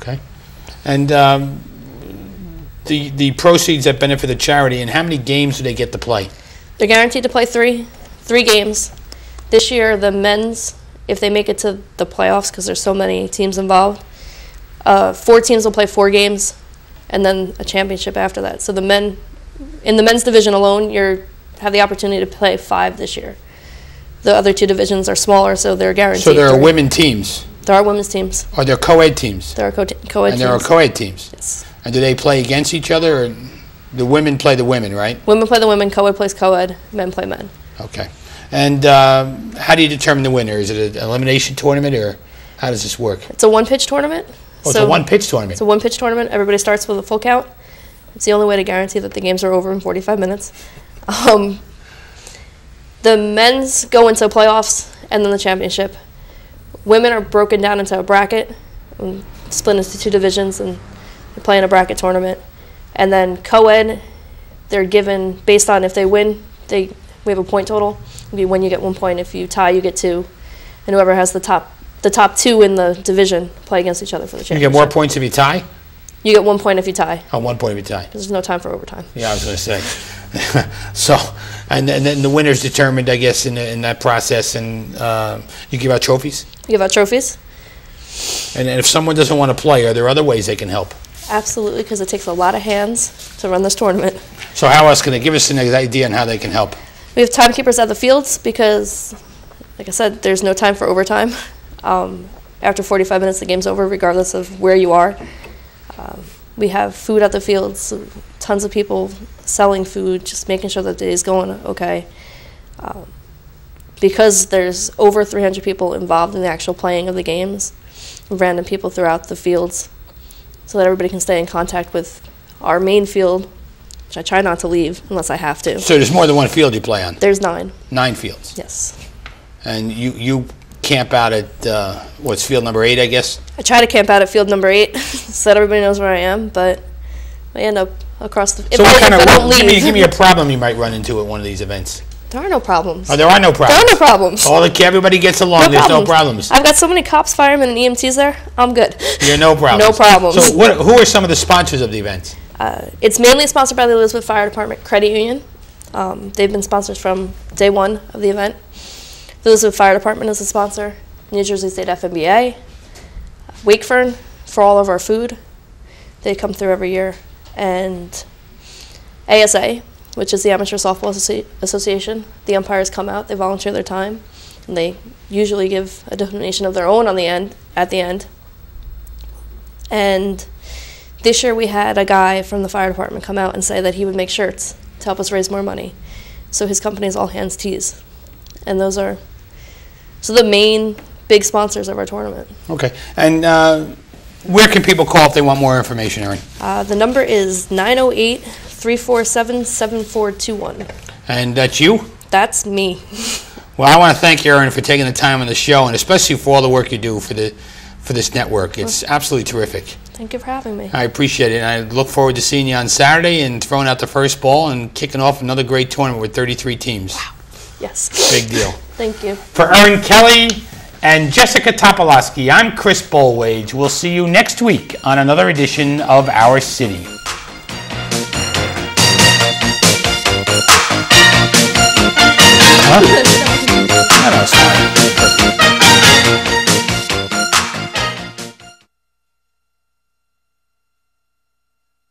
Okay. And the proceeds that benefit the charity, and how many games do they get to play? They're guaranteed to play three games. This year, the men's, if they make it to the playoffs, because there's so many teams involved, 4 teams will play 4 games, and then a championship after that. So in the men's division alone, you have the opportunity to play 5 this year. The other 2 divisions are smaller, so they're guaranteed. So there are women teams? There are women's teams. Are there co-ed teams? There are co-ed teams. And there are co-ed teams? Yes. And do they play against each other? Or the women play the women, right? Women play the women, co-ed plays co-ed, men play men. Okay. And how do you determine the winner? Is it an elimination tournament, or how does this work? It's a one-pitch tournament. Oh, it's a one-pitch tournament. It's a one-pitch tournament. Everybody starts with a full count. It's the only way to guarantee that the games are over in 45 minutes. The men's go into playoffs and then the championship. Women are broken down into a bracket, and split into 2 divisions, and they play in a bracket tournament. And then co-ed, they're given, based on if they win, we have a point total. If you win, you get 1 point. If you tie, you get 2. And whoever has the top 2 in the division play against each other for the championship. You get more points if you tie? You get 1 point if you tie. Oh, 1 point if you tie. There's no time for overtime. Yeah, I was going to say. So, and then the winner's determined, I guess, in that process, and you give out trophies? You give out trophies. And if someone doesn't want to play, are there other ways they can help? Absolutely, because it takes a lot of hands to run this tournament. So how else can they give us an idea on how they can help? We have timekeepers at the fields because, like I said, there's no time for overtime. After 45 minutes, the game's over, regardless of where you are. We have food at the fields, tons of people selling food, just making sure that the day's going okay. Because there's over 300 people involved in the actual playing of the games, random people throughout the fields, so that everybody can stay in contact with our main field, which I try not to leave unless I have to. So there's more than one field you play on? There's 9. 9 fields? Yes. And you camp out at, what's field number 8, I guess? I try to camp out at field number 8 so that everybody knows where I am, but I end up across the... So give me a problem you might run into at one of these events. There are no problems. Oh, there are no problems? There are no problems. Everybody gets along. There's no problems. I've got so many cops, firemen, and EMTs there. I'm good. You're no problems. No problems. So who are some of the sponsors of the event? It's mainly sponsored by the Elizabeth Fire Department Credit Union. They've been sponsors from day 1 of the event. The Elizabeth Fire Department is a sponsor. New Jersey State FMBA. Wakefern for all of our food. They come through every year. And ASA, which is the Amateur Softball Association. The umpires come out, they volunteer their time, and they usually give a donation of their own at the end. And this year we had a guy from the fire department come out and say that he would make shirts to help us raise more money. So his company is All Hands Tees. And those are the main big sponsors of our tournament. Okay. And where can people call if they want more information, Erin? The number is 908-347-7421. And that's you? That's me. Well, I want to thank you, Erin, for taking the time on the show, and especially for all the work you do for this network. It's absolutely terrific. Thank you for having me. I appreciate it, and I look forward to seeing you on Saturday and throwing out the first ball and kicking off another great tournament with 33 teams. Wow. Yes. Big deal. Thank you. For Erin Kelly and Jessica Topolowski, I'm Chris Bolwage. We'll see you next week on another edition of Our City. Huh?